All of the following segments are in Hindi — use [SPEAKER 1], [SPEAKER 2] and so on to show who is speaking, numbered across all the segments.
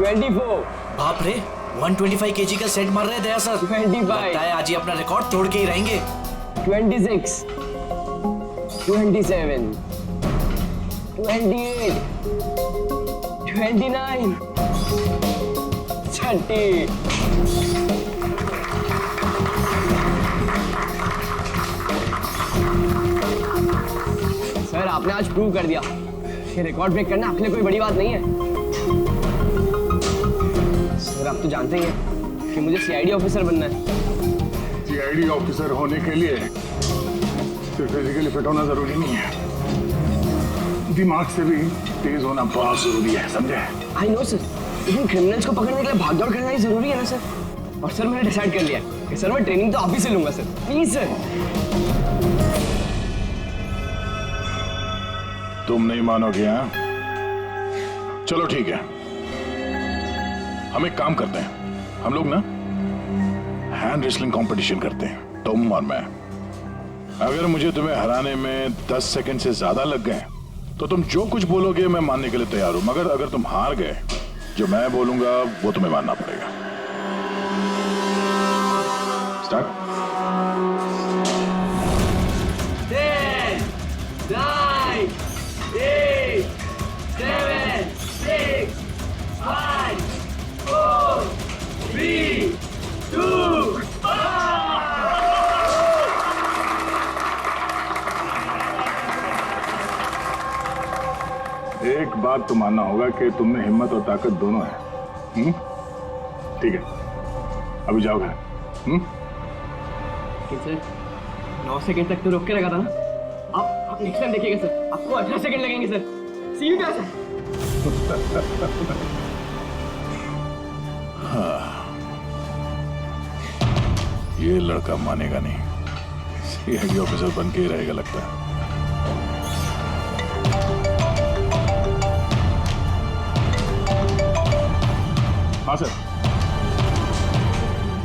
[SPEAKER 1] 24।
[SPEAKER 2] बाप रे, 125 केजी का सेट मार रहे हैं दया सर।
[SPEAKER 1] 25।
[SPEAKER 2] लगता है आज ही अपना रिकॉर्ड तोड़ के ही रहेंगे।
[SPEAKER 1] 26, 27, 28, 29, 30। सर आपने आज प्रूव कर दिया कि रिकॉर्ड ब्रेक करना आपके लिए कोई बड़ी बात नहीं है। सर आप तो जानते ही हैं कि मुझे सीआईडी ऑफिसर बनना है।
[SPEAKER 3] सीआईडी ऑफिसर होने के लिए सिर्फ फिजिकली फिट होना जरूरी नहीं है, दिमाग से भी तेज होना बहुत जरूरी है, समझे?
[SPEAKER 1] आई नो सर, लेकिन क्रिमिनल्स को पकड़ने के लिए भागदौड़ करना ही जरूरी है ना सर। और सर मैंने डिसाइड कर लिया है कि सर मैं ट्रेनिंग तो आप ही से लूंगा सर, प्लीज सर।
[SPEAKER 3] तुम नहीं मानोगे? हाँ, चलो ठीक है, हम एक काम करते हैं, हम लोग ना हैंड रेसलिंग कंपटीशन करते हैं, तुम और मैं। अगर मुझे तुम्हें हराने में 10 सेकंड से ज्यादा लग गए तो तुम जो कुछ बोलोगे मैं मानने के लिए तैयार हूं, मगर अगर तुम हार गए, जो मैं बोलूंगा वो तुम्हें मानना पड़ेगा। स्टार्ट।
[SPEAKER 1] 10, 9, 8, 7, 6, 5, 4, 3, 2, 1।
[SPEAKER 3] एक बात तो मानना होगा कि तुम में हिम्मत और ताकत दोनों है। ठीक है, अभी जाओ घर।
[SPEAKER 1] सर 9 सेकंड तक तो रोक के लगा था ना, आप नेक्स्ट टाइम देखिएगा सर, आपको 18 सेकंड लगेंगे सर। C you sir.
[SPEAKER 3] ये लड़का मानेगा नहीं, सीआईडी ऑफिसर बन के ही रहेगा लगता है। हाँ सर।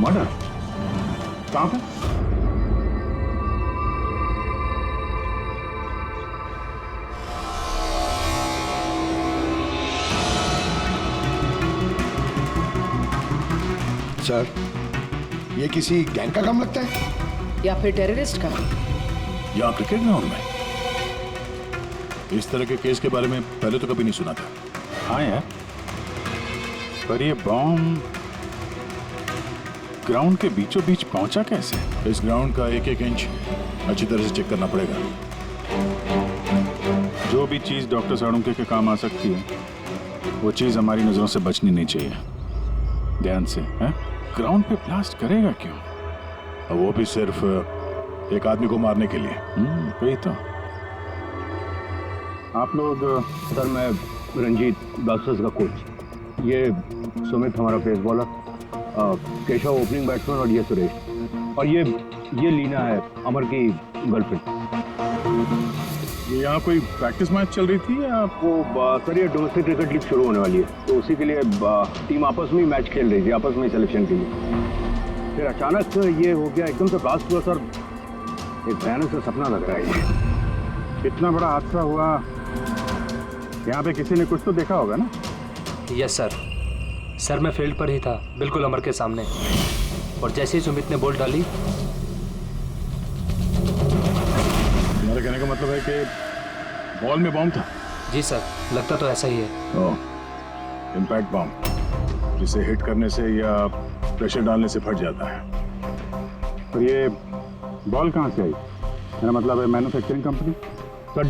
[SPEAKER 3] मर्डर कहाँ पे?
[SPEAKER 4] सर, ये किसी गैंग का काम लगता है
[SPEAKER 5] या फिर टेररिस्ट का?
[SPEAKER 3] यहाँ क्रिकेट ग्राउंड में इस तरह के केस के बारे में पहले तो कभी नहीं सुना था।
[SPEAKER 6] हाँ यार, पर ये बॉम्ब ग्राउंड के बीचों बीच पहुंचा कैसे?
[SPEAKER 3] इस ग्राउंड का एक एक इंच अच्छी तरह से चेक करना पड़ेगा।
[SPEAKER 6] जो भी चीज डॉक्टर साळुंके के काम आ सकती है वो चीज हमारी नजरों से बचनी नहीं चाहिए। ध्यान से, हैं? ग्राउंड पे ब्लास्ट करेगा क्यों?
[SPEAKER 3] और वो भी सिर्फ एक आदमी को मारने के लिए।
[SPEAKER 6] वही तो।
[SPEAKER 7] आप लोग? सर मैं रंजीत, ब्लास्टर्स का कोच। ये सुमित हमारा pace bowler, Keshav opening batsman और ये सुरेश, और ये लीना है अमर की गर्लफ्रेंड।
[SPEAKER 3] ये यहाँ कोई प्रैक्टिस मैच चल रही थी या आपको?
[SPEAKER 7] सर ये डोमेस्टिक क्रिकेट लीग शुरू होने वाली है, तो उसी के लिए टीम आपस में ही मैच खेल रही थी, आपस में सिलेक्शन के लिए। फिर अचानक ये हो गया, एकदम से ब्लास्ट हुआ सर। एक भयानक सा सपना लग रहा है ये।
[SPEAKER 6] इतना बड़ा हादसा हुआ, यहाँ पे किसी ने कुछ तो देखा होगा ना?
[SPEAKER 8] Yes sir. सर मैं फील्ड पर ही था, बिल्कुल अमर के सामने, और जैसे ही सुमित ने बॉल डाली।
[SPEAKER 3] तुम्हारे कहने का मतलब है कि बॉल में बॉम्ब था?
[SPEAKER 8] जी सर, लगता तो ऐसा ही है।
[SPEAKER 3] इम्पैक्ट बॉम्ब, जिसे हिट करने से या प्रेशर डालने से फट जाता है।
[SPEAKER 6] तो ये बॉल कहाँ से आई? मेरा मतलब है manufacturing company.
[SPEAKER 7] Sir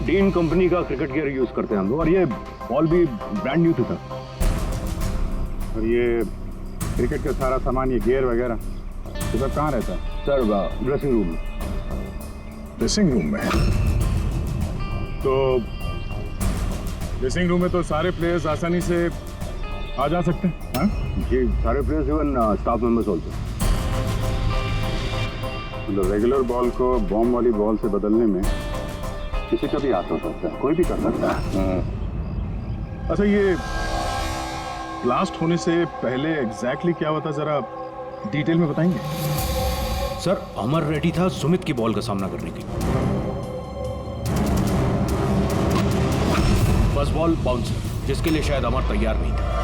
[SPEAKER 7] dean company का क्रिकेट गियर यूज करते हैं हम लोग, और ये बॉल भी ब्रांड न्यू था।
[SPEAKER 6] और ये क्रिकेट का सारा सामान, ये गियर वगैरह, ये सब कहाँ रहता है?
[SPEAKER 7] सर ड्रेसिंग रूम में।
[SPEAKER 3] ड्रेसिंग रूम में? तो ड्रेसिंग रूम में तो सारे प्लेयर्स आसानी से आ जा सकते हैं? हाँ
[SPEAKER 7] जी, सारे players, even staff members also.
[SPEAKER 6] मतलब रेगुलर बॉल को बॉम्ब वाली बॉल से बदलने में किसी का भी हाथ हो सकता है, कोई भी कर सकता है।
[SPEAKER 3] अच्छा, ये ब्लास्ट होने से पहले एग्जैक्टली क्या हुआ था, जरा डिटेल में बताएंगे?
[SPEAKER 9] सर अमर रेडी था सुमित की बॉल का सामना करने के लिए। फर्स्ट बॉल बाउंसर, जिसके लिए शायद अमर तैयार नहीं था।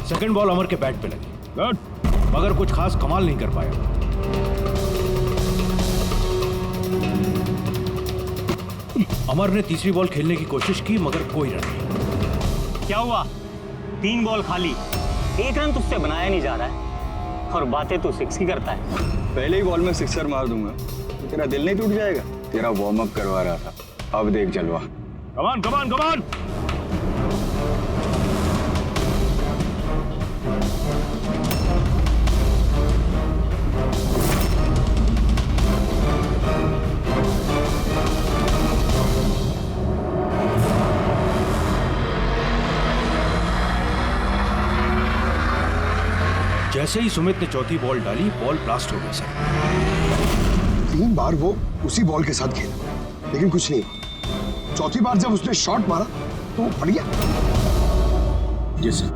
[SPEAKER 9] सेकंड बॉल अमर के बैट पे लगी, गुड, मगर कुछ खास कमाल नहीं कर पाया। अमर ने तीसरी बॉल खेलने की कोशिश की मगर कोई रन नहीं।
[SPEAKER 10] क्या हुआ? 3 बॉल खाली, 1 रन तुझसे बनाया नहीं जा रहा है और बातें तू 6 की करता है।
[SPEAKER 7] पहले ही बॉल में सिक्सर मार दूंगा तो तेरा दिल नहीं टूट जाएगा? तेरा वार्म अप करवा रहा था, अब देख जलवा।
[SPEAKER 6] कमान कमान कमान।
[SPEAKER 9] जैसे ही सुमित ने चौथी बॉल डाली, बॉल ब्लास्ट हो गई सर।
[SPEAKER 4] 3 बार वो उसी बॉल के साथ खेला लेकिन कुछ नहीं। चौथी बार जब उसने शॉट मारा तो वो फट गया।
[SPEAKER 9] जी सर।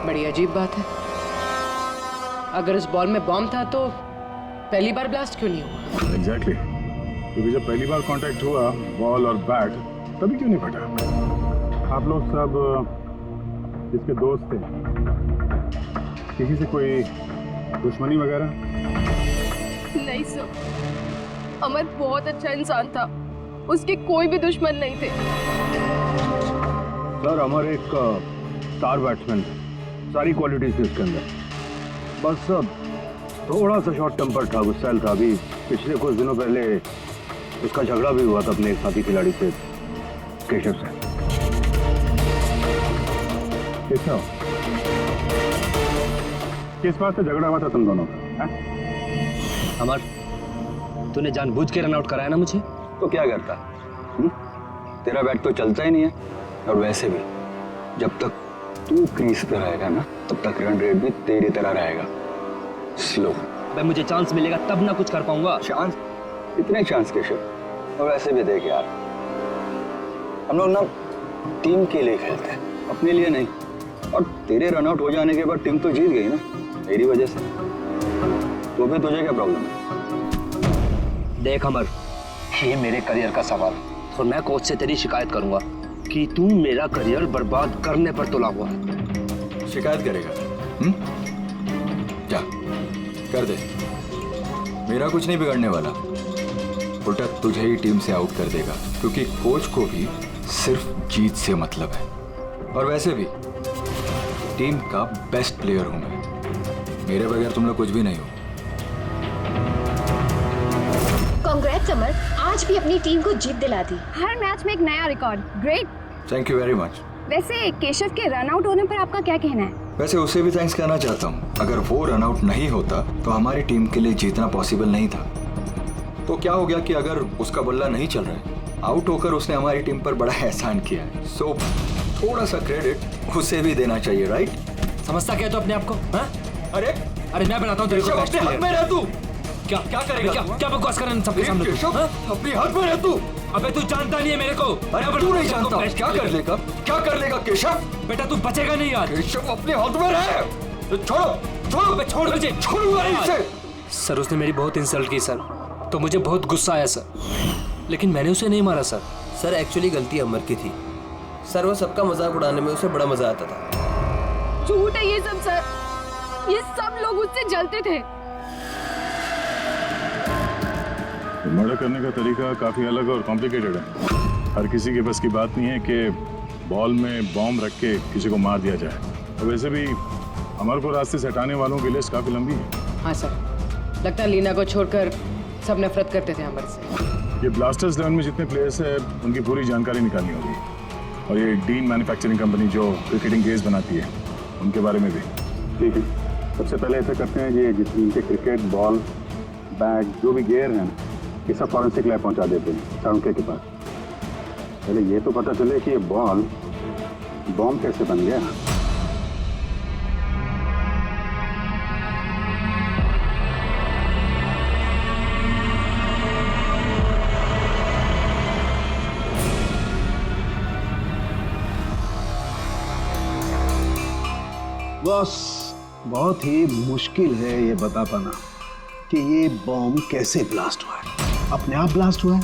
[SPEAKER 5] बड़ी अजीब बात है। अगर इस बॉल में बॉम्ब था तो पहली बार ब्लास्ट क्यों नहीं हुआ?
[SPEAKER 6] एग्जैक्टली, क्योंकि जब पहली बार कांटेक्ट हुआ बॉल और बैट, तभी क्यों नहीं फटा? आप लोग सब इसके दोस्त थे, किसी से कोई दुश्मनी वगैरह?
[SPEAKER 11] नहीं सर, अमर बहुत अच्छा इंसान था, उसके कोई भी दुश्मन नहीं थे।
[SPEAKER 7] सर अमर एक स्टार बैट्समैन था, सारी क्वालिटीज थी उसके अंदर, बस थोड़ा सा शॉर्ट टेम्पर था, गुस्सैल था। अभी पिछले कुछ दिनों पहले उसका झगड़ा भी हुआ था अपने साथी खिलाड़ी से, केशव से।
[SPEAKER 6] केशव, किस बात से झगड़ा हुआ था तुम दोनों का?
[SPEAKER 1] अमर, तूने जानबूझ के रन आउट कराया ना मुझे?
[SPEAKER 7] तो क्या करता? तेरा बैट तो चलता ही नहीं है, और वैसे भी जब तक तू क्रीज पे रहेगा ना, तब तक रन रेट भी तेरी तरह रहेगा, स्लो।
[SPEAKER 1] भाई मुझे चांस मिलेगा तब ना कुछ कर पाऊंगा।
[SPEAKER 7] चांस? इतने चांस केशव? और वैसे भी देख यार, हम लोग ना टीम के लिए खेलते हैं, अपने लिए नहीं। और तेरे रन आउट हो जाने के बाद टीम तो जीत गई ना, मेरी वजह से। तो फिर तुझे क्या प्रॉब्लम है?
[SPEAKER 1] देख अमर, ये मेरे करियर का सवाल है और मैं कोच से तेरी शिकायत करूंगा कि तू मेरा करियर बर्बाद करने पर तुला हुआ है।
[SPEAKER 12] शिकायत करेगा? जा कर दे, मेरा कुछ नहीं बिगड़ने वाला, उल्टा तुझे ही टीम से आउट कर देगा, क्योंकि कोच को भी सिर्फ जीत से मतलब है। और वैसे भी टीम का बेस्ट प्लेयर हूं मैं, मेरे बगैर तुम लोग कुछ भी नहीं हो।
[SPEAKER 11] कांग्रेट्स अमर, आज भी अपनी टीम को जीत दिला दी। हर मैच में एक नया record, great.
[SPEAKER 12] Thank you very much.
[SPEAKER 11] वैसे केशव के रन आउट होने पर आपका क्या कहना है?
[SPEAKER 12] वैसे उसे भी थैंक्स कहना चाहता हूँ, अगर वो रन आउट नहीं होता तो हमारी टीम के लिए जीतना पॉसिबल नहीं था। तो क्या हो गया कि अगर उसका बल्ला नहीं चल रहा है, आउट होकर उसने हमारी टीम पर बड़ा एहसान किया है, सो थोड़ा सा क्रेडिट उसे भी देना चाहिए, राइट?
[SPEAKER 2] समझता क्या तो अपने आप को? हाँ?
[SPEAKER 12] अरे
[SPEAKER 2] अरे मैं बनाता हूँ तेरे को बेस्ट प्लेयर।
[SPEAKER 12] में रह तू,
[SPEAKER 2] क्या क्या करेगा? क्या बकवास कर रहा है सबके सामने?
[SPEAKER 12] अपनी हाथ में रह तू।
[SPEAKER 2] अबे तू जानता नहीं है मेरे को।
[SPEAKER 12] अरे तू नहीं जानता, क्या कर लेगा? क्या कर लेगा केशव?
[SPEAKER 2] बेटा तू बचेगा नहीं यार।
[SPEAKER 12] केशव अपने हाथ में रहे, छोड़ो छोड़ो,
[SPEAKER 2] छोड़ मुझे,
[SPEAKER 12] छोड़ूंगा इसे।
[SPEAKER 2] सर उसने मेरी बहुत इंसल्ट की सर, तो मुझे बहुत गुस्सा आया सर, लेकिन मैंने उसे नहीं मारा सर।
[SPEAKER 1] सर एक्चुअली गलती अमर की थी सर, वो सबका मजाक उड़ाने में उसे बड़ा मजा आता था।
[SPEAKER 11] झूठ है ये सब सर, ये सब लोग उससे जलते थे।
[SPEAKER 6] मर्डर करने का तरीका काफी अलग और कॉम्प्लिकेटेड है। हर किसी के बस की बात नहीं है कि बॉल में बॉम्ब रख के किसी को मार दिया जाए। और वैसे भी अमर को रास्ते से हटाने वालों की लिस्ट काफी लंबी है।
[SPEAKER 5] हाँ सर, लगता है लीना को छोड़कर सब नफरत करते थे अमर से।
[SPEAKER 6] ये ब्लास्टर्स 11 में जितने प्लेयर्स हैं उनकी पूरी जानकारी निकालनी होगी, और ये डीन मैन्युफैक्चरिंग कंपनी जो क्रिकेटिंग गेयर्स बनाती है उनके बारे में भी।
[SPEAKER 7] ठीक है, सबसे पहले ऐसा करते हैं, ये जितने क्रिकेट बॉल बैट जो भी गेयर हैं ये सब फॉरेंसिक लैब पहुंचा देते हैं सारुके के पास। पहले ये तो पता चले कि ये बॉल बॉम्ब कैसे बन गया।
[SPEAKER 13] बॉस, बहुत ही मुश्किल है ये बता पाना
[SPEAKER 4] कि ये बॉम्ब कैसे ब्लास्ट हुआ है। अपने आप ब्लास्ट हुआ है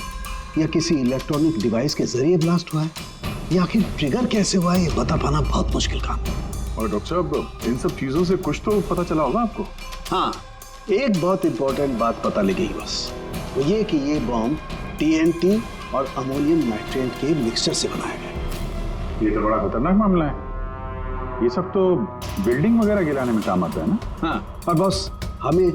[SPEAKER 4] या किसी इलेक्ट्रॉनिक डिवाइस के जरिए ब्लास्ट हुआ है, या आखिर ट्रिगर कैसे हुआ है, ये बता पाना बहुत मुश्किल काम है।
[SPEAKER 6] और डॉक्टर साहब, इन सब चीजों से कुछ तो पता चला होगा आपको?
[SPEAKER 4] हाँ, एक बहुत इंपॉर्टेंट बात पता लगी बस, वो ये कि ये बॉम्ब TNT और अमोनियम नाइट्रेट के मिक्सचर से बनाया गया।
[SPEAKER 6] ये तो बड़ा खतरनाक मामला है। ये सब तो बिल्डिंग वगैरह गिराने में काम आता है ना?
[SPEAKER 4] हाँ, और बॉस हमें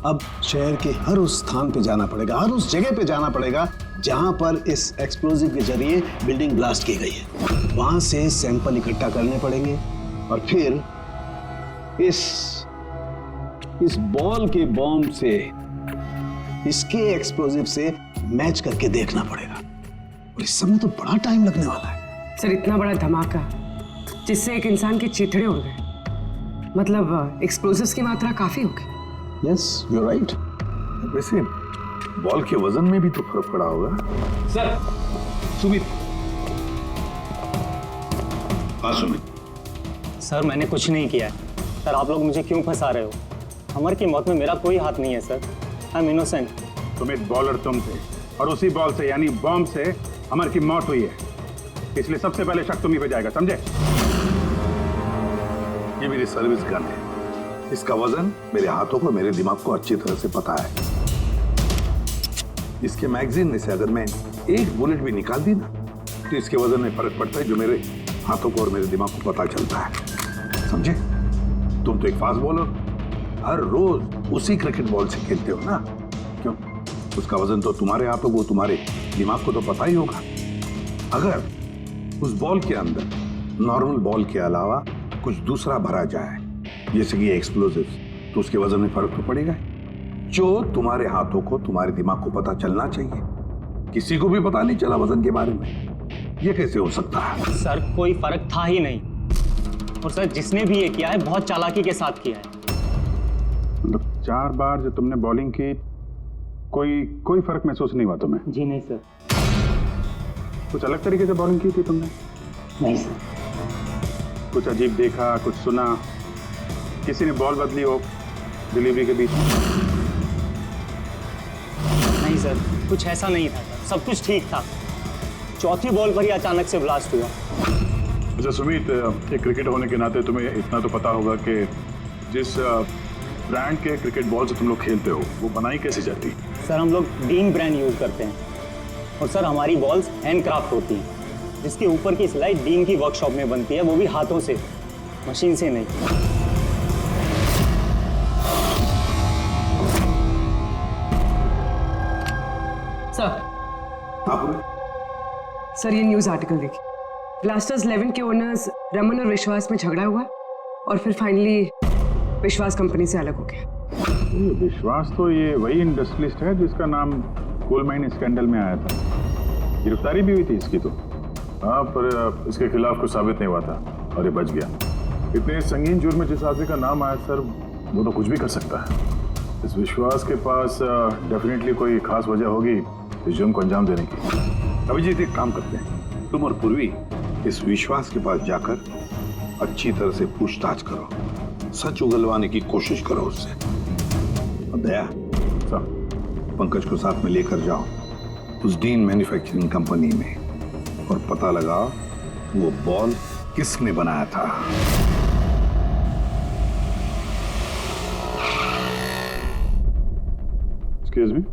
[SPEAKER 4] अब शहर के हर उस स्थान पे जाना पड़ेगा, हर उस जगह पे जाना पड़ेगा जहां पर इस एक्सप्लोजिव के जरिए बिल्डिंग ब्लास्ट की गई है। वहां से सैंपल इकट्ठा करने पड़ेंगे और फिर इस बॉल के बॉम्ब से इसके एक्सप्लोजिव से मैच करके देखना पड़ेगा, और इस समय तो बड़ा टाइम लगने वाला है।
[SPEAKER 5] सर, इतना बड़ा धमाका जिससे एक इंसान के चीथड़े उड़ गए, मतलब एक्सप्लोजिव्स की मात्रा काफी होगी।
[SPEAKER 4] Yes, you are right.
[SPEAKER 6] वैसे बॉल के वजन में भी तो फर्क पड़ा होगा।
[SPEAKER 9] सर, सुमित।
[SPEAKER 6] हाँ सुमित।
[SPEAKER 10] सर, मैंने कुछ नहीं किया है। सर, आप लोग मुझे क्यों फंसा रहे हो? अमर की मौत में मेरा कोई हाथ नहीं है sir. I am innocent.
[SPEAKER 6] Sumit, bowler तुम थे और उसी बॉल से यानी बॉम्ब से अमर की मौत हुई है, इसलिए सबसे पहले शक तुम्ही पे जाएगा, समझे? ये मेरी सर्विस गन है, इसका वजन मेरे हाथों को, मेरे दिमाग को अच्छी तरह से पता है। इसके मैगजीन में से अगर मैं एक बुलेट भी निकाल दी ना, तो इसके वजन में फर्क पड़ता है, जो मेरे हाथों को और मेरे दिमाग को पता चलता है, समझे? तुम तो एक फास्ट बॉलर, हर रोज उसी क्रिकेट बॉल से खेलते हो ना, क्यों? उसका वजन तो तुम्हारे हाथों को, तुम्हारे दिमाग को तो पता ही होगा। अगर उस बॉल के अंदर नॉर्मल बॉल के अलावा कुछ दूसरा भरा जाए, जैसे कि एक्सप्लोजिव, तो उसके वजन में फर्क तो पड़ेगा, जो तुम्हारे हाथों को, तुम्हारे दिमाग को पता चलना चाहिए। किसी को भी पता नहीं चला वजन के बारे में, ये कैसे हो सकता है?
[SPEAKER 10] सर, कोई फर्क था ही नहीं, और सर जिसने भी ये किया है बहुत चालाकी के साथ किया है।
[SPEAKER 6] मतलब 4 बार जो तुमने बॉलिंग की, कोई फर्क महसूस नहीं हुआ तुम्हें?
[SPEAKER 10] जी नहीं सर।
[SPEAKER 6] कुछ अलग तरीके से बॉलिंग की थी तुमने?
[SPEAKER 10] नहीं सर।
[SPEAKER 6] कुछ अजीब देखा, कुछ सुना, किसी ने बॉल बदली हो डिलीवरी के बीच?
[SPEAKER 10] नहीं सर, कुछ ऐसा नहीं था सर, सब कुछ ठीक था। चौथी बॉल पर ही अचानक से ब्लास्ट हुआ।
[SPEAKER 6] अच्छा सुमित, एक क्रिकेटर होने के नाते तुम्हें इतना तो पता होगा कि जिस ब्रांड के क्रिकेट बॉल से तुम लोग खेलते हो, वो बनाई कैसे जाती?
[SPEAKER 10] सर, हम लोग डीन ब्रांड यूज करते हैं, और सर हमारी बॉल्स हैंडक्राफ्ट होती हैं, जिसके ऊपर की सिलाई डीन की वर्कशॉप में बनती है, वो भी हाथों से, मशीन से नहीं।
[SPEAKER 5] सर, ये न्यूज आर्टिकल देखिए। ब्लास्टर्स 11 के ओनर्स रमन और विश्वास में झगड़ा हुआ, और फिर फाइनली विश्वास कंपनी से अलग हो गया।
[SPEAKER 6] विश्वास तो ये वही इंडस्ट्रियलिस्ट है जिसका नाम कोल माइन स्कैंडल में आया था, गिरफ्तारी भी हुई थी इसकी तो। हाँ, पर इसके खिलाफ कुछ साबित नहीं हुआ था और ये बच गया। इतने संगीन जुर्म में जिस आदमी का नाम आया सर, वो तो कुछ भी कर सकता है। इस विश्वास के पास डेफिनेटली कोई खास वजह होगी इस जुर्म को अंजाम देने की।
[SPEAKER 3] अभिजीत, एक काम करते हैं, तुम और पूर्वी इस विश्वास के पास जाकर अच्छी तरह से पूछताछ करो, सच उगलवाने की कोशिश करो उससे। और दया, पंकज को साथ में लेकर जाओ उस डीन मैन्युफैक्चरिंग कंपनी में, और पता लगाओ वो बॉल किसने बनाया था।
[SPEAKER 6] एक्सक्यूज मी,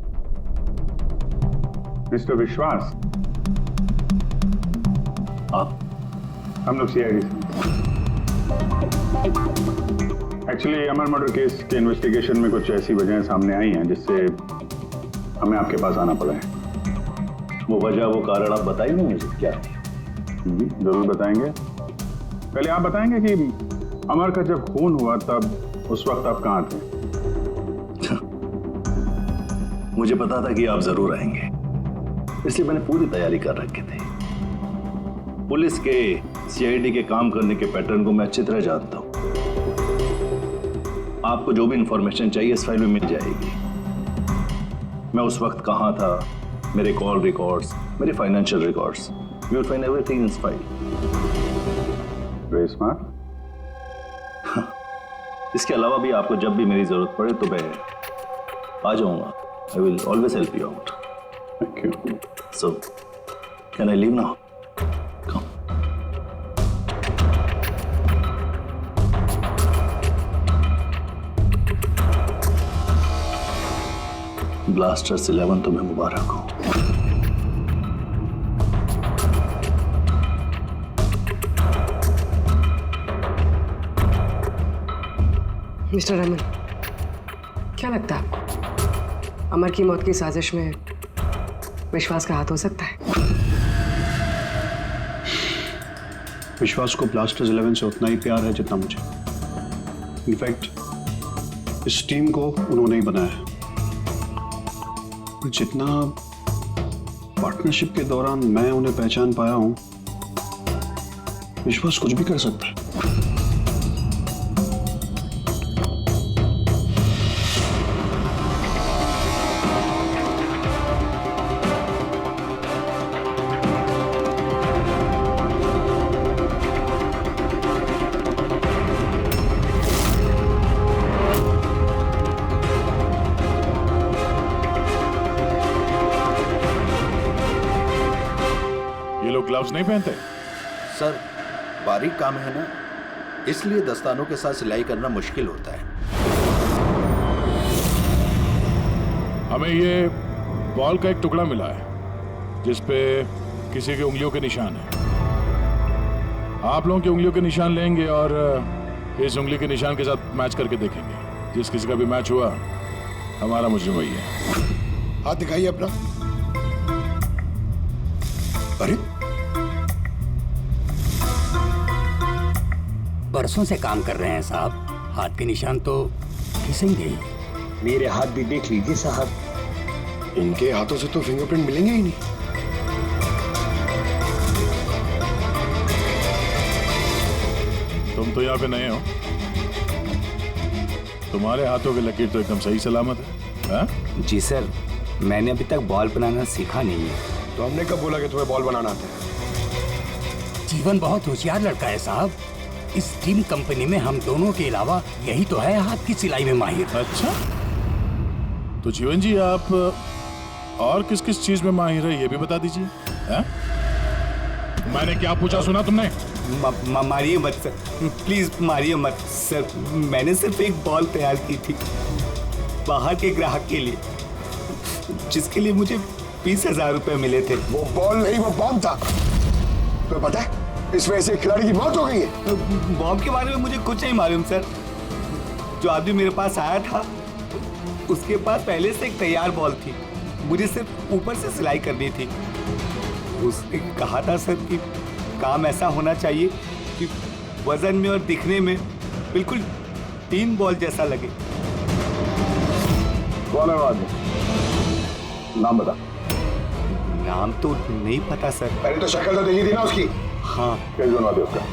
[SPEAKER 6] मिस्टर विश्वास,
[SPEAKER 3] आप?
[SPEAKER 6] हम लोग CID से। एक्चुअली अमर मर्डर केस के इन्वेस्टिगेशन में कुछ ऐसी वजहें सामने आई हैं जिससे हमें आपके पास आना पड़ा है।
[SPEAKER 3] वो वजह, वो कारण आप बताएंगे मुझे क्या?
[SPEAKER 6] जरूर बताएंगे। पहले आप बताएंगे कि अमर का जब खून हुआ तब उस वक्त आप कहाँ थे?
[SPEAKER 3] मुझे पता था कि आप जरूर आएंगे, इसलिए मैंने पूरी तैयारी कर रखी थी। पुलिस के, CID के काम करने के पैटर्न को मैं अच्छी तरह जानता हूं। आपको जो भी इंफॉर्मेशन चाहिए इस फाइल में मिल जाएगी। मैं उस वक्त कहां था, मेरे कॉल रिकॉर्ड्स, मेरे financial records, you will find everything in this file.
[SPEAKER 6] Very smart.
[SPEAKER 3] इसके अलावा भी आपको जब भी मेरी जरूरत पड़े तो मैं
[SPEAKER 13] आ जाऊंगा. I will always help you out.
[SPEAKER 3] Thank you.
[SPEAKER 13] So, can I leave now? Come. Blasters 11 तुम्हें मुबारक हो.
[SPEAKER 5] मिस्टर रमन, क्या लगता है आपको अमर की मौत की साजिश में विश्वास का हाथ हो सकता है?
[SPEAKER 4] विश्वास को ब्लास्टर्स 11 से उतना ही प्यार है जितना मुझे. इनफैक्ट इस टीम को उन्होंने ही बनाया है. जितना पार्टनरशिप के दौरान मैं उन्हें पहचान पाया हूं, विश्वास कुछ भी कर सकता है.
[SPEAKER 3] ग्लव्स नहीं पहनते?
[SPEAKER 9] सर, बारीक काम है ना, इसलिए दस्तानों के साथ सिलाई करना मुश्किल होता है.
[SPEAKER 3] हमें ये बॉल का एक टुकड़ा मिला है जिस पे किसी की उंगलियों के निशान है. आप लोगों की उंगलियों के निशान लेंगे और इस उंगली के निशान के साथ मैच करके देखेंगे. जिस किसी का भी मैच हुआ, हमारा मुजरिम वही है.
[SPEAKER 14] हाथ दिखाइए अपना. अरे,
[SPEAKER 15] बरसों से काम कर रहे हैं साहब, हाथ के निशान तो खिसेंगे ही.
[SPEAKER 14] मेरे हाथ भी देख लीजिए साहब, इनके हाथों से तो फिंगरप्रिंट मिलेंगे ही नहीं.
[SPEAKER 3] तुम तो यहाँ पे नए हो, तुम्हारे हाथों की लकीर तो एकदम सही सलामत है. हा?
[SPEAKER 15] जी सर, मैंने अभी तक बॉल बनाना सीखा नहीं है.
[SPEAKER 14] तो हमने कब बोला कि तुम्हें बॉल बनाना आता है?
[SPEAKER 15] जीवन बहुत होशियार लड़का है साहब. इस टीम कंपनी में हम दोनों के अलावा यही तो है हाथ की सिलाई में माहिर.
[SPEAKER 3] अच्छा, तो जीवन जी आप और किस किस चीज में माहिर है ये भी बता दीजिए. मैंने क्या पूछा सुना तुमने?
[SPEAKER 15] मारिए मत सर, प्लीज मारिए मत सर. मैंने सिर्फ एक बॉल तैयार की थी बाहर के ग्राहक के लिए, जिसके लिए मुझे 20,000 रुपए मिले थे.
[SPEAKER 14] वो बॉल नहीं, वो बॉम्ब था. तो पता है इस वजह से खिलाड़ी की मौत हो गई है.
[SPEAKER 15] बॉम्ब के बारे में मुझे कुछ नहीं मालूम सर. जो आदमी मेरे पास आया था उसके पास पहले से एक तैयार बॉल थी, मुझे सिर्फ ऊपर से सिलाई करनी थी. उसने कहा था सर कि काम ऐसा होना चाहिए कि वजन में और दिखने में बिल्कुल 3 बॉल जैसा लगे.
[SPEAKER 3] कौन है वो आदमी? नाम बता.
[SPEAKER 15] नाम तो नहीं पता सर.
[SPEAKER 14] पहले तो शक्ल तो देखी थी ना उसकी.
[SPEAKER 15] हाँ.
[SPEAKER 3] क्या जुर्म है उसका?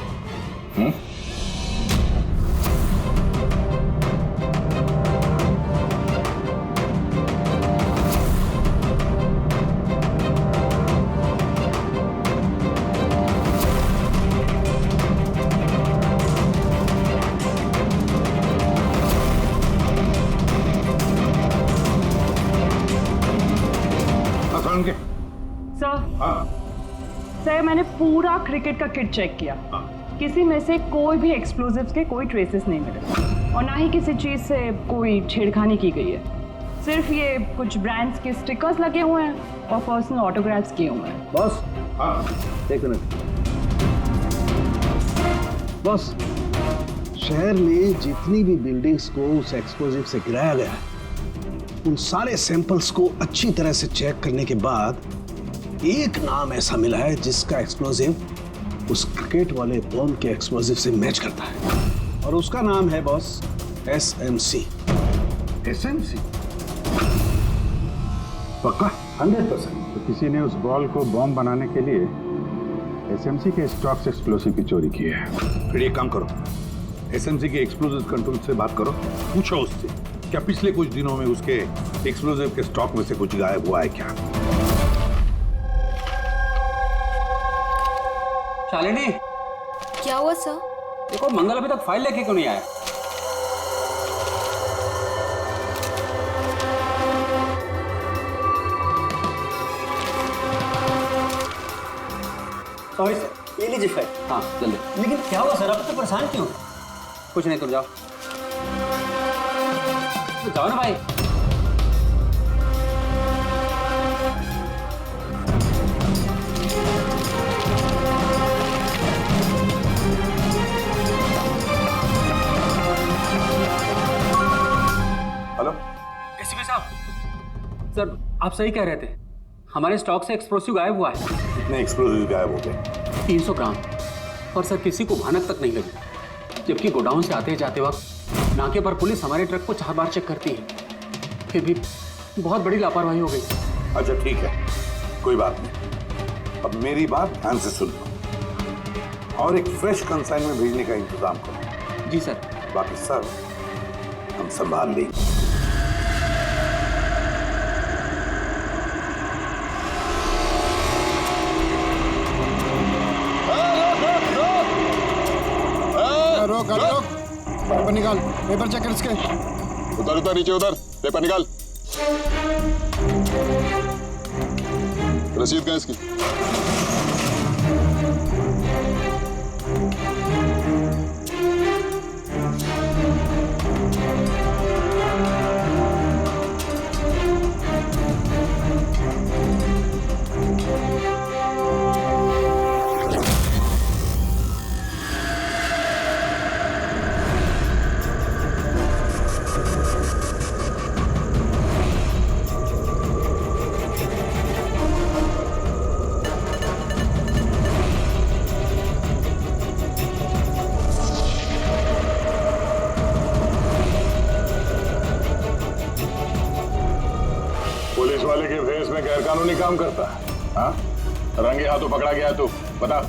[SPEAKER 16] सर, मैंने पूरा क्रिकेट का किट चेक किया. किसी में से कोई भी एक्सप्लोजिव्स के कोई ट्रेसेस नहीं मिले और ना ही किसी चीज से कोई छेड़खानी की गई है. सिर्फ ये कुछ ब्रांड्स के स्टिकर्स लगे हुए हैं और पर्सनल ऑटोग्राफ्स किए हुए हैं.
[SPEAKER 7] बॉस, एक मिनट.
[SPEAKER 4] बॉस, शहर में जितनी भी बिल्डिंग्स को उस एक्सप्लोजिव से गिराया गया है, उन सारे सैंपल्स को अच्छी तरह से चेक करने के बाद एक नाम ऐसा मिला है जिसका एक्सप्लोजिव उस क्रिकेट वाले बॉम्ब के एक्सप्लोजिव से मैच करता है, और उसका नाम है बॉस SMC.
[SPEAKER 3] SMC?
[SPEAKER 6] पक्का? 100%. तो किसी ने उस बॉल को बॉम्ब बनाने के लिए SMC के स्टॉक से एक्सप्लोसिव की चोरी की है.
[SPEAKER 14] फिर एक काम करो, SMC के एक्सप्लोजिव कंट्रोल से बात करो, पूछो उससे क्या पिछले कुछ दिनों में उसके एक्सप्लोजिव के स्टॉक में से कुछ गायब हुआ है क्या.
[SPEAKER 17] शालिनी,
[SPEAKER 11] क्या हुआ सर?
[SPEAKER 17] देखो, मंगल अभी तक फाइल लेके क्यों नहीं आया? सॉरी सर, ये लीजिए फाइल। हाँ जल्दी। लेकिन क्या हुआ सर, आप तो परेशान क्यों? कुछ नहीं, तुम जाओ जाओ ना भाई।
[SPEAKER 14] हेलो
[SPEAKER 17] एसीपी साहब, सर आप सही कह रहे थे, हमारे स्टॉक से एक्सप्लोसिव गायब हुआ है।
[SPEAKER 14] कितने एक्सप्लोजिव गायब हो गए?
[SPEAKER 17] 300 ग्राम। और सर किसी को भनक तक नहीं लगी, जबकि गोडाउन से आते जाते वक्त नाके पर पुलिस हमारे ट्रक को 4 बार चेक करती है, फिर भी बहुत बड़ी लापरवाही हो गई।
[SPEAKER 14] अच्छा ठीक है, कोई बात नहीं। अब मेरी बात ध्यान से सुन लो और एक फ्रेश कंसाइनमेंट भेजने का इंतजाम करो।
[SPEAKER 17] जी सर।
[SPEAKER 14] बाकी सर हम संभाल लेंगे।
[SPEAKER 18] रोक रोक, पेपर निकाल, पेपर चेक कर इसके।
[SPEAKER 6] उधर नीचे, उधर पेपर निकाल। रसीद कहाँ इसकी? पुलिस वाले के भेष में गैरकानूनी काम करता है? हाँ, रंगे हाथों पकड़ा गया तू, बता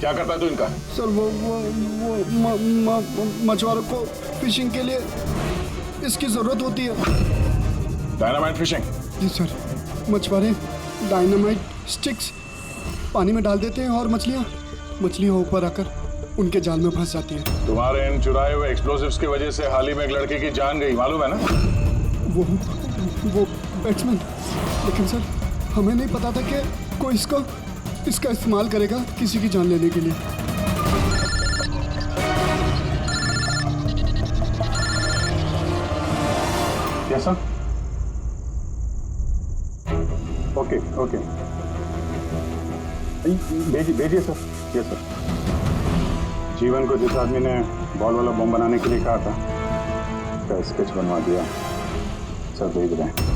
[SPEAKER 6] क्या करता है तू इनका?
[SPEAKER 18] सर वो मछुआरों को फिशिंग के लिए इसकी जरूरत होती है।
[SPEAKER 6] Dynamite fishing?
[SPEAKER 18] जी सर, मछुआरे डायनामाइट स्टिक्स पानी में डाल देते हैं और मछलियाँ ऊपर आकर उनके जाल में फंस जाती हैं।
[SPEAKER 6] तुम्हारे इन चुराए हुए एक्सप्लोसिव्स की वजह से हाल ही में एक लड़के की जान गई, मालूम है ना?
[SPEAKER 18] वो बैट्समैन, लेकिन सर हमें नहीं पता था कि कोई इसका इस्तेमाल करेगा किसी की जान लेने के लिए।
[SPEAKER 6] कैसा? ओके ओके, भेजिए सर। Yes sir. जीवन को जिस आदमी ने बॉल वाला बम बनाने के लिए कहा था, उसका स्केच बनवा दिया सर, भेज रहे हैं।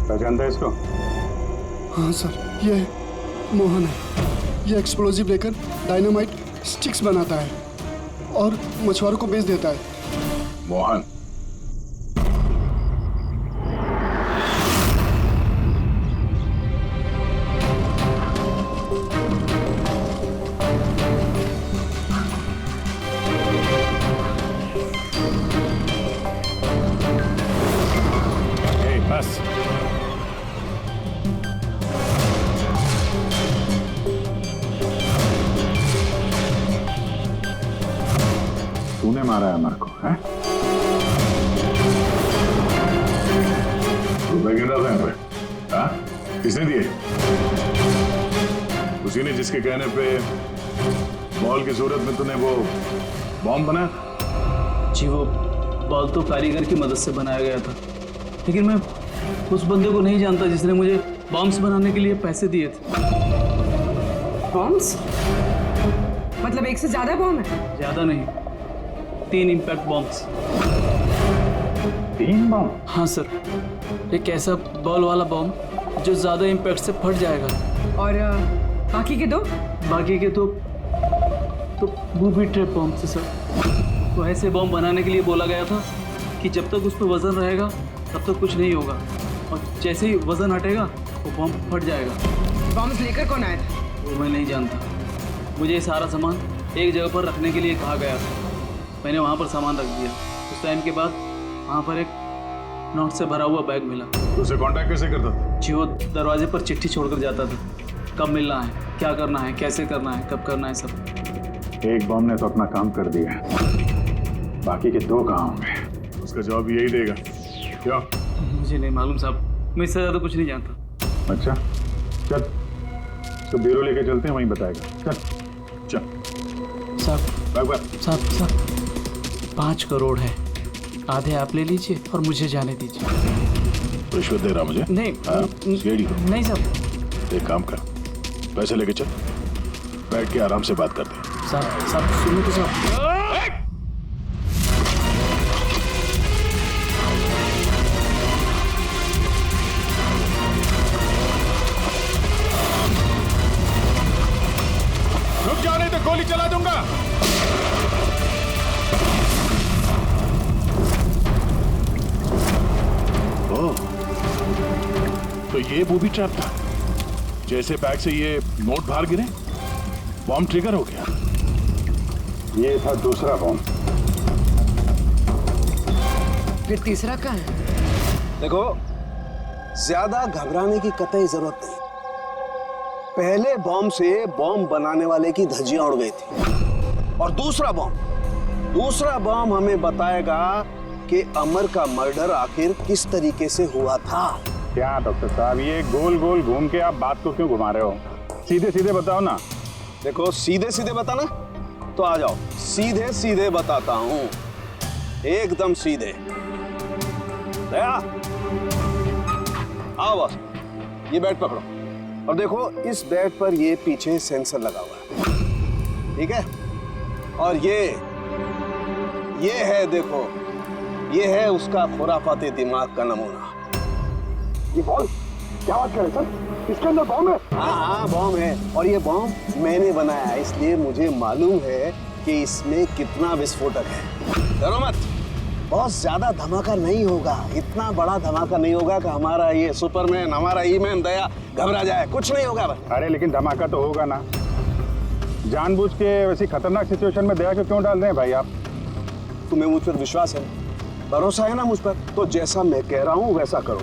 [SPEAKER 6] पहचानता है इसको?
[SPEAKER 18] हाँ सर, ये मोहन है। ये एक्सप्लोजिव लेकर डायनामाइट स्टिक्स बनाता है और मछुआरों को बेच देता है।
[SPEAKER 6] मोहन? बस तूने मारा है अमर को, हैं? रुपए गिन रहा था यहाँ पे? हाँ? किसने दिए? उसी ने जिसके कहने पे बॉल की सूरत में तूने वो बॉम्ब बनाया?
[SPEAKER 19] जी वो बॉल तो कारीगर की मदद से बनाया गया था, लेकिन मैं उस बंदे को नहीं जानता जिसने मुझे बॉम्ब्स बनाने के लिए पैसे दिए थे।
[SPEAKER 5] बॉम्ब्स? मतलब एक से ज्यादा बॉम्ब है?
[SPEAKER 19] ज्यादा नहीं, 3 इम्पैक्ट बॉम्ब्स।
[SPEAKER 6] 3 बॉम्ब?
[SPEAKER 19] हाँ सर, एक ऐसा बॉल वाला बॉम्ब जो ज्यादा इम्पैक्ट से फट जाएगा।
[SPEAKER 5] और बाकी के 2?
[SPEAKER 19] बाकी के तो बूबी ट्रैप बॉम्ब से सर। तो ऐसे बॉम्ब बनाने के लिए बोला गया था कि जब तक उस पर वजन रहेगा तब तक कुछ नहीं होगा, और जैसे ही वजन हटेगा वो बॉम्ब फट जाएगा।
[SPEAKER 5] बॉम्ब्स लेकर कौन आया था?
[SPEAKER 19] वो मैं नहीं जानता, मुझे ये सारा सामान एक जगह पर रखने के लिए कहा गया था। मैंने वहाँ पर सामान रख दिया। उस टाइम के बाद वहाँ पर एक नोट से भरा हुआ बैग मिला।
[SPEAKER 6] उसे कांटेक्ट कैसे करता था?
[SPEAKER 19] जी वो दरवाजे पर चिट्ठी छोड़कर जाता था, कब मिलना है, क्या करना है, कैसे करना है, कब करना है, सब।
[SPEAKER 6] एक बॉम्ब ने तो अपना काम कर दिया, बाकी के 2 कहाँ होंगे? उसका जवाब यही देगा। क्यों?
[SPEAKER 19] मुझे नहीं मालूम साहब, मैं इससे ज़्यादा कुछ नहीं जानता।
[SPEAKER 6] अच्छा चल, तो ब्यूरो लेके चलते हैं, वहीं बताएगा। चल चल
[SPEAKER 19] साहब 5 करोड़ है, आधे आप ले लीजिए और मुझे जाने दीजिए।
[SPEAKER 6] रिश्वत दे रहा मुझे?
[SPEAKER 19] नहीं
[SPEAKER 6] सीढ़ी को
[SPEAKER 19] नहीं साहब।
[SPEAKER 6] एक काम कर, पैसे लेके चल, बैठ के आराम से बात करते हैं।
[SPEAKER 19] साहब सुनो तो साहब।
[SPEAKER 6] रुक जाओ नहीं तो गोली चला दूंगा। ओह, तो ये बूबी ट्रैप था। जैसे बैग से ये नोट बाहर गिरे, बॉम्ब ट्रिगर हो गया।
[SPEAKER 14] ये था दूसरा बॉम्ब।
[SPEAKER 5] फिर तीसरा कहाँ है?
[SPEAKER 4] देखो, ज्यादा घबराने की कतई जरूरत नहीं। पहले बॉम्ब से बॉम्ब बनाने वाले की धज्जियां उड़ गई थी, और दूसरा बॉम्ब हमें बताएगा कि अमर का मर्डर आखिर किस तरीके से हुआ था।
[SPEAKER 6] क्या डॉक्टर साहब, ये गोल गोल घूम के आप बात को क्यों घुमा रहे हो? सीधे सीधे बताओ ना।
[SPEAKER 4] देखो, सीधे सीधे बताना तो आ जाओ, सीधे सीधे बताता हूं, एकदम सीधे। दया, आओ बस, ये बेड पकड़ो और देखो, इस बेड पर ये पीछे सेंसर लगा हुआ है, ठीक है? और ये है, देखो, ये है उसका खुराफाती दिमाग का नमूना। ये बॉल, क्या बात कर रहे सर? इसके अंदर बॉम्ब है? हाँ, बॉम्ब है, और ये बॉम्ब मैंने बनाया है, इसलिए मुझे मालूम है कि इसमें कितना विस्फोटक है। डरो मत, बहुत ज्यादा धमाका नहीं होगा, इतना बड़ा धमाका नहीं होगा कि हमारा ये सुपरमैन, हमारा ईमैन दया घबरा जाए, कुछ नहीं होगा।
[SPEAKER 6] अरे लेकिन धमाका तो होगा ना। जानबूझ के वैसी खतरनाक सिचुएशन में दया को क्यों डाल रहे हैं भाई आप?
[SPEAKER 4] तुम्हें मुझ पर विश्वास है, भरोसा है ना मुझ पर? तो जैसा मैं कह रहा हूँ वैसा करो।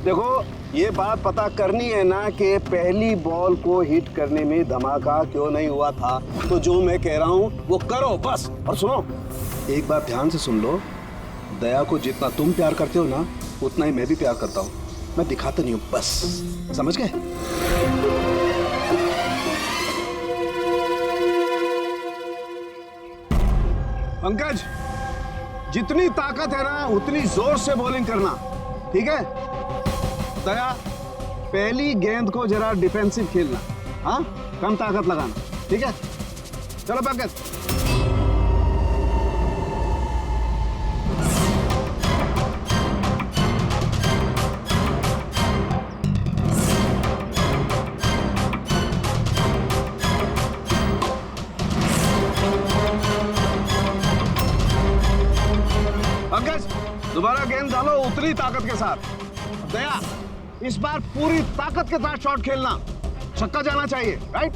[SPEAKER 4] देखो, ये बात पता करनी है ना कि पहली बॉल को हिट करने में धमाका क्यों नहीं हुआ था, तो जो मैं कह रहा हूँ वो करो बस। और सुनो, एक बात ध्यान से सुन लो, दया को जितना तुम प्यार करते हो ना, उतना ही मैं भी प्यार करता हूँ। मैं दिखाता नहीं हूँ, बस समझ गए? पंकज, जितनी ताकत है ना उतनी जोर से बॉलिंग करना, ठीक है? दया, पहली गेंद को जरा डिफेंसिव खेलना, हाँ, कम ताकत लगाना, ठीक है? चलो पंकज। पंकज, दोबारा गेंद डालो उतनी ताकत के साथ। दया, इस बार पूरी ताकत के साथ शॉट खेलना, छक्का जाना चाहिए, राइट?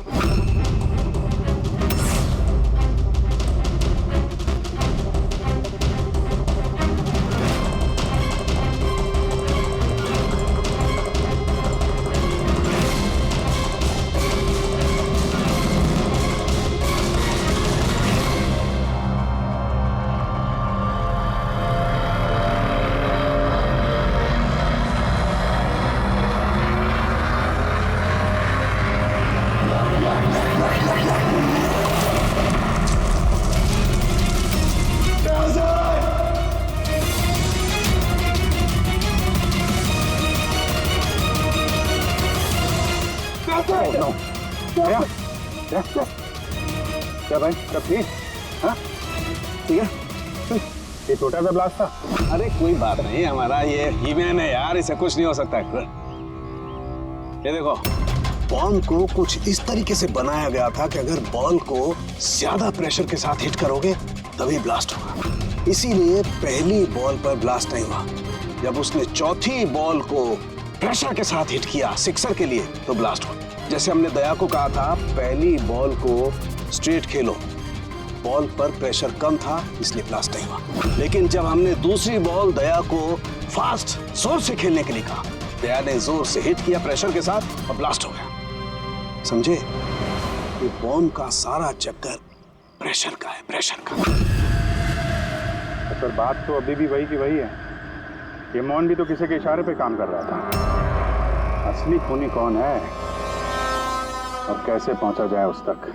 [SPEAKER 4] क्या भाई, सब ठीक? हाँ, ठीक है। ये छोटा सा ब्लास्ट था। अरे कोई बात नहीं, हमारा ये ईमैन है यार, इसे कुछ नहीं हो सकता है। ये देखो, बॉम्ब को कुछ इस तरीके से बनाया गया था कि अगर बॉल को ज्यादा प्रेशर के साथ हिट करोगे तभी ब्लास्ट होगा। इसीलिए पहली बॉल पर ब्लास्ट नहीं हुआ। जब उसने चौथी बॉल को प्रेशर के साथ हिट किया सिक्सर के लिए, तो ब्लास्ट हुआ। जैसे हमने दया को कहा था, पहली बॉल को स्ट्रेट खेलो, बॉल पर प्रेशर कम था इसलिए ब्लास्ट नहीं हुआ। लेकिन जब हमने दूसरी बॉल दया को फास्ट जोर से खेलने के लिए कहा, दया ने जोर से हिट किया प्रेशर के साथ और ब्लास्ट हो गया। समझे? ये बॉम्ब का सारा चक्कर प्रेशर का है, प्रेशर का।
[SPEAKER 6] सर बात तो अभी भी वही की वही है। ये मोहन भी तो किसी के इशारे पे काम कर रहा था। असली खूनी कौन है और कैसे पहुंचा जाए उस तक?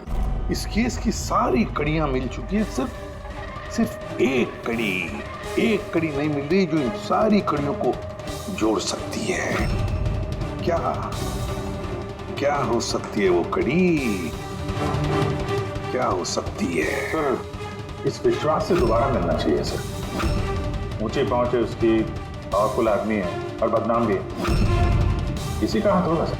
[SPEAKER 14] इस केस की सारी कड़ियां मिल चुकी है, सिर्फ एक कड़ी नहीं मिल रही जो इन सारी कड़ियों को जोड़ सकती है। क्या हो सकती है वो कड़ी? क्या हो सकती है?
[SPEAKER 6] सर, इस विश्वास से दोबारा मिलना चाहिए सर। ऊंची पहुंच है उसकी, पावरफुल आदमी है और बदनाम भी है। इसी का हाथ होगा सर।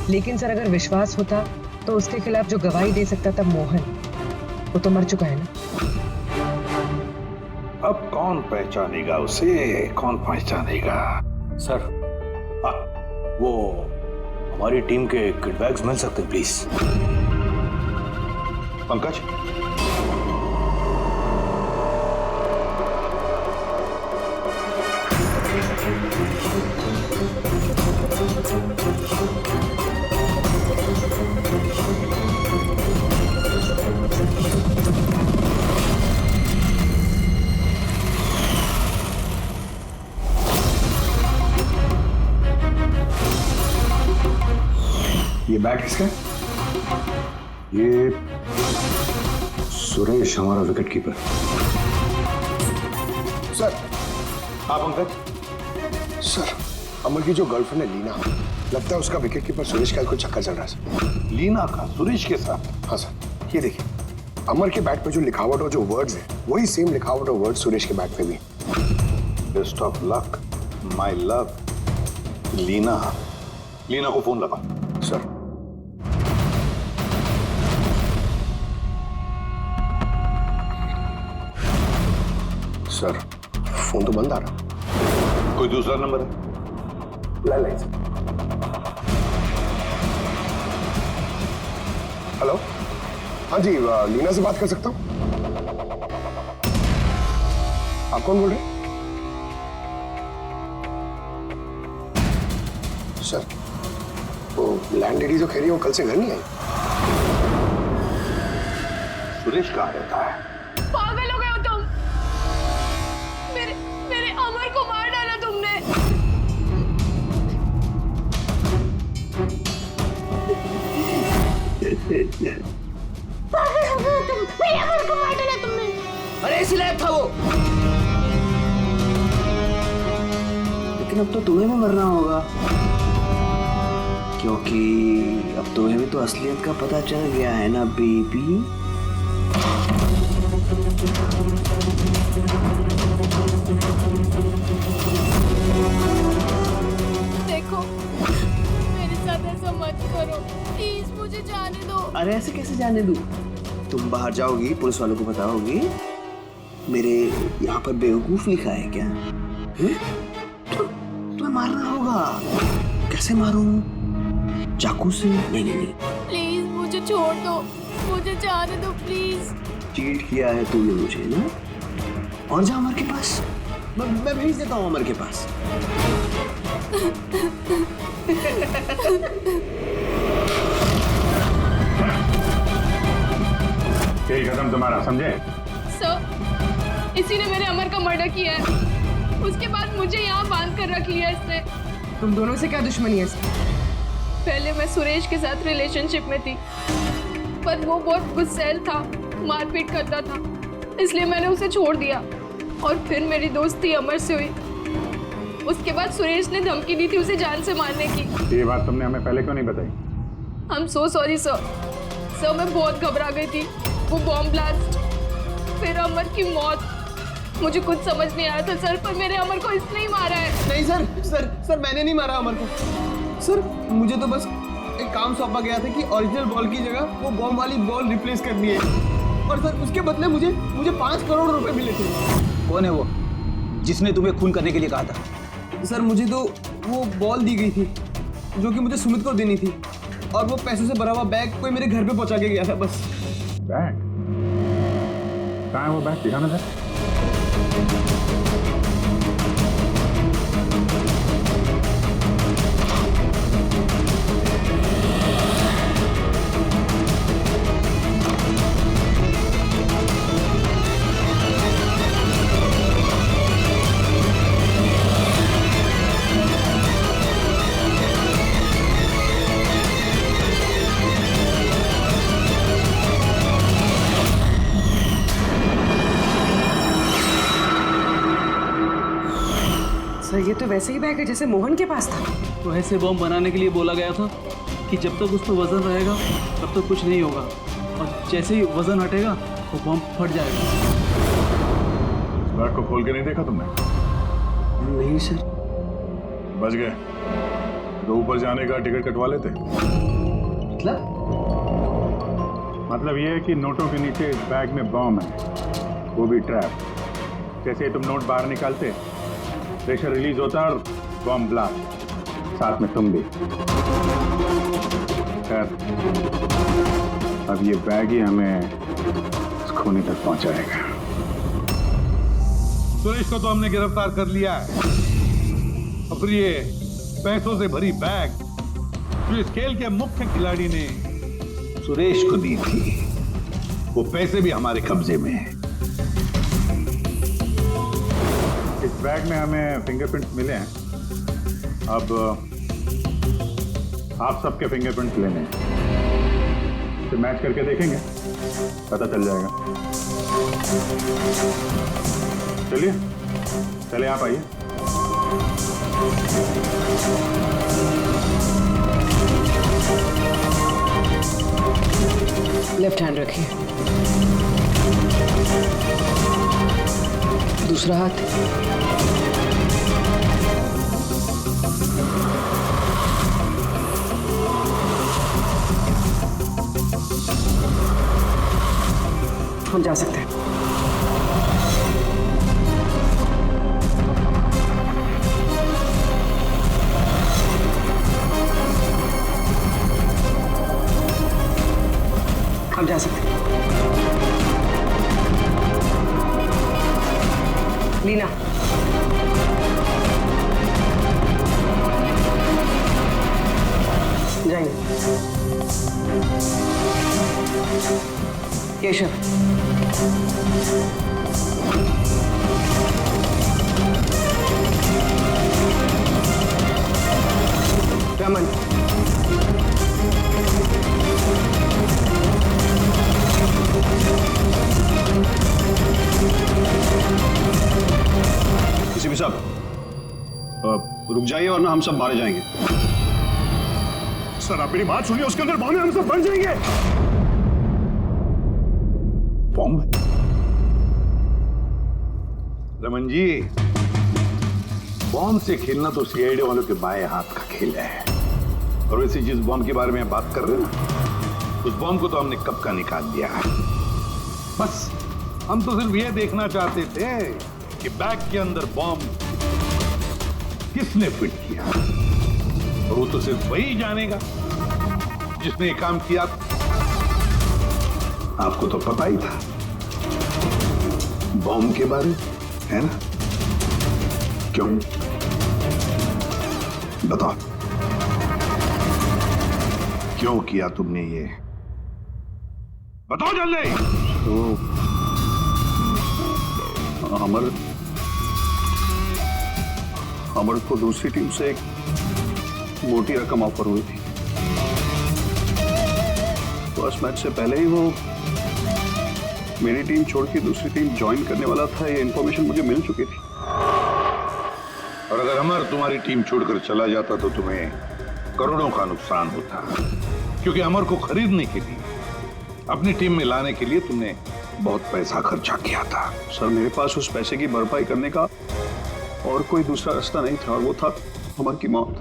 [SPEAKER 5] लेकिन सर अगर विश्वास होता तो उसके खिलाफ जो गवाही दे सकता था मोहन, वो तो मर चुका है ना।
[SPEAKER 14] अब कौन पहचानेगा उसे? कौन पहचानेगा?
[SPEAKER 1] सर वो हमारी टीम के किट बैग्स मिल सकते हैं प्लीज।
[SPEAKER 14] पंकज,
[SPEAKER 4] ये बैट किसका है? ये सुरेश, हमारा विकेट कीपर।
[SPEAKER 14] सर। हाँ पंकज।
[SPEAKER 4] सर, अमर की जो गर्लफ्रेंड है लीना, लगता है उसका विकेट कीपर सुरेश का कोई चक्कर चल रहा है सर।
[SPEAKER 14] लीना का सुरेश के साथ?
[SPEAKER 4] हाँ सर, ये देखिए अमर के बैट पे जो लिखावट और जो वर्ड्स है वही सेम लिखावट और वर्ड सुरेश के बैट पे भी।
[SPEAKER 14] Best of luck my love. Leena को फोन लगा।
[SPEAKER 4] सर सर, फोन तो बंद आ रहा।
[SPEAKER 14] कोई दूसरा नंबर है?
[SPEAKER 4] Landline sir. हेलो, हाँ जी, लीना से बात कर सकता हूँ? आप कौन बोल रहे हैं? सर, वो लैंडलेडी जो कह रही है वो कल से घर नहीं आई।
[SPEAKER 14] सुरेश कहाँ रहता है?
[SPEAKER 11] पागल हो गए हो तुम? मेरे अमर को मार डाला तुमने।
[SPEAKER 20] पागल हो गए हो तुम? मेरे अमर को मार डाला तुमने।
[SPEAKER 1] अरे इसी लायक था वो।
[SPEAKER 13] लेकिन अब तो तुम्हें भी मरना होगा, क्योंकि अब तुम्हें भी तो असलियत का पता चल गया है ना बेबी।
[SPEAKER 11] देखो, मेरे साथ ऐसा मत करो प्लीज, मुझे जाने दो।
[SPEAKER 13] अरे ऐसे कैसे जाने दूं? तुम बाहर जाओगी, पुलिस वालों को बताओगी मेरे यहाँ पर बेवकूफ लिखा है क्या? तुम्हें मारना होगा। कैसे मारूं? चाकू से? नहीं।
[SPEAKER 11] प्लीज मुझे छोड़ दो, मुझे जाने दो प्लीज।
[SPEAKER 13] चीट किया है तूने मुझे ना? और जा अमर के पास, मैं भेज देता हूँ अमर के पास।
[SPEAKER 6] यही कदम तुम्हारा, समझे?
[SPEAKER 11] सर, इसी ने मेरे अमर का मर्डर किया है। उसके बाद मुझे यहाँ बांध कर रख लिया इसने।
[SPEAKER 5] तुम दोनों से क्या दुश्मनी है इसकी?
[SPEAKER 11] पहले मैं सुरेश के साथ रिलेशनशिप में थी, पर वो बहुत गुस्सैल था, मारपीट करता था, इसलिए मैंने उसे छोड़ दिया। और फिर मेरी दोस्ती अमर से हुई। उसके बाद सुरेश ने धमकी दी थी उसे जान से मारने की।
[SPEAKER 6] ये बात तुमने हमें पहले क्यों नहीं बताई?
[SPEAKER 11] I'm so sorry sir. Sir मैं बहुत घबरा गई थी। वो बॉम्ब ब्लास्ट, फिर अमर की मौत, मुझे कुछ समझ नहीं आया था सर, पर मेरे अमर को इसने ही मारा है।
[SPEAKER 19] नहीं सर मैंने नहीं मारा अमर को। सर मुझे तो बस एक काम सौंपा गया था कि ओरिजिनल बॉल की जगह वो बॉम्ब वाली बॉल रिप्लेस करनी है, और सर उसके बदले मुझे 5 करोड़ रुपए मिले थे।
[SPEAKER 15] कौन है वो जिसने तुम्हें खून करने के लिए कहा था?
[SPEAKER 19] सर मुझे तो वो बॉल दी गई थी जो कि मुझे सुमित को देनी थी, और वो पैसों से भरा हुआ बैग कोई मेरे घर पे पहुंचा के गया था बस।
[SPEAKER 6] बैग? कहाँ है वो बैग? दिखाना था।
[SPEAKER 5] ये तो वैसे ही बैग है जैसे मोहन के पास था।
[SPEAKER 19] तो ऐसे बॉम्ब बनाने के लिए बोला गया था कि जब तक उस पर वजन रहेगा तब तक कुछ नहीं होगा, और जैसे ही वजन हटेगा तो बॉम्ब फट जाएगा।
[SPEAKER 6] इस बैग को खोल के नहीं देखा तुमने?
[SPEAKER 13] नहीं सर।
[SPEAKER 6] बच गए तो ऊपर जाने का टिकट कटवा लेते। मतलब ये है कि नोटों के नीचे इस बैग में बॉम्ब है, वो भी ट्रैप। जैसे ही तुम नोट बाहर निकालते, प्रेशर रिलीज होता और बॉम्ब ब्लास्ट, साथ में तुम भी। खैर, अब ये बैग ही हमें इस खोने तक पहुंचाएगा।
[SPEAKER 14] सुरेश को तो हमने गिरफ्तार कर लिया है, और फिर ये पैसों से भरी बैग जो इस खेल के मुख्य खिलाड़ी ने सुरेश को दी थी, वो पैसे भी हमारे कब्जे में हैं।
[SPEAKER 6] इस बैग में हमें फिंगरप्रिंट्स मिले हैं। अब आप सबके फिंगरप्रिंट्स लेने हैं, तो मैच करके देखेंगे, पता चल जाएगा। चलिए, चले आप आइए।
[SPEAKER 5] लेफ्ट हैंड रखिए, दूसरा हाथ। हम जा सकते हैं। हम जा सकते हैं। लीना, जाएंगे। केशव, रमन,
[SPEAKER 4] किसी भी साहब रुक जाइए वरना हम सब मारे जाएंगे।
[SPEAKER 6] सर आप मेरी बात सुनिए, उसके अंदर बॉम्ब है, हम सब मर जाएंगे।
[SPEAKER 14] बॉम्ब? रमन जी, बॉम्ब से खेलना तो सीआईडी वालों के बाएं हाथ का खेल है। और वैसे जिस बॉम्ब के बारे में बात कर रहे हैं ना, उस बॉम्ब को तो हमने कब का निकाल दिया है। बस हम तो सिर्फ ये देखना चाहते थे कि बैग के अंदर बॉम्ब किसने फिट किया, और वो तो सिर्फ वही जानेगा जिसने ये काम किया। आपको तो पता ही था बॉम्ब के बारे में, है ना? क्यों बताओ, क्यों किया तुमने ये? बताओ जल्दी।
[SPEAKER 4] तो अमर को दूसरी टीम से एक मोटी रकम ऑफर हुई थी। फर्स्ट मैच से पहले ही वो मेरी टीम छोड़ के दूसरी टीम ज्वाइन करने वाला था, ये इंफॉर्मेशन मुझे मिल चुकी थी।
[SPEAKER 14] और अगर अमर तुम्हारी टीम छोड़कर चला जाता तो तुम्हें करोड़ों का नुकसान होता, क्योंकि अमर को खरीदने के लिए, अपनी टीम में लाने के लिए तुमने बहुत पैसा खर्चा किया था।
[SPEAKER 4] सर मेरे पास उस पैसे की भरपाई करने का और कोई दूसरा रास्ता नहीं था, और वो था अमर की मौत।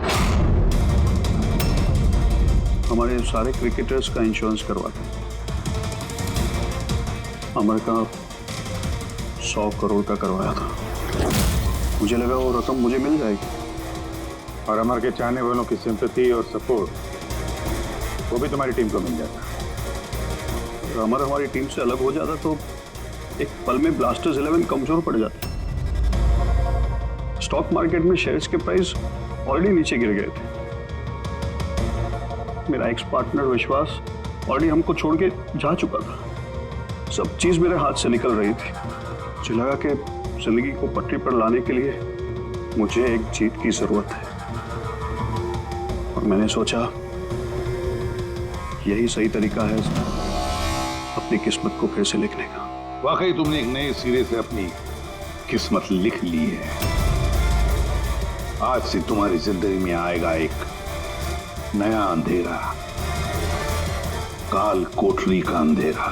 [SPEAKER 4] हमारे सारे क्रिकेटर्स का इंश्योरेंस करवा था। अमर का 100 करोड़ का करवाया था। मुझे लगा वो रकम मुझे मिल जाएगी,
[SPEAKER 6] और अमर के चाहने वालों की सिंपैथी और सपोर्ट वो भी तुम्हारी टीम को मिल जाता।
[SPEAKER 4] अगर अमर हमारी टीम से अलग हो जाता तो एक पल में ब्लास्टर्स 11 कमजोर पड़ जाती। स्टॉक मार्केट में शेयर्स के प्राइस ऑलरेडी नीचे गिर गए थे। मेरा एक्स पार्टनर विश्वास ऑलरेडी हमको छोड़ के जा चुका था। सब चीज मेरे हाथ से निकल रही थी। मुझे लगा कि जिंदगी को पटरी पर लाने के लिए मुझे एक जीत की जरूरत है, और मैंने सोचा यही सही तरीका है अपनी किस्मत को फिर से लिखने का।
[SPEAKER 14] वाकई तुमने एक नए सिरे से अपनी किस्मत लिख ली है। आज से तुम्हारी जिंदगी में आएगा एक नया अंधेरा, काल कोठरी का अंधेरा।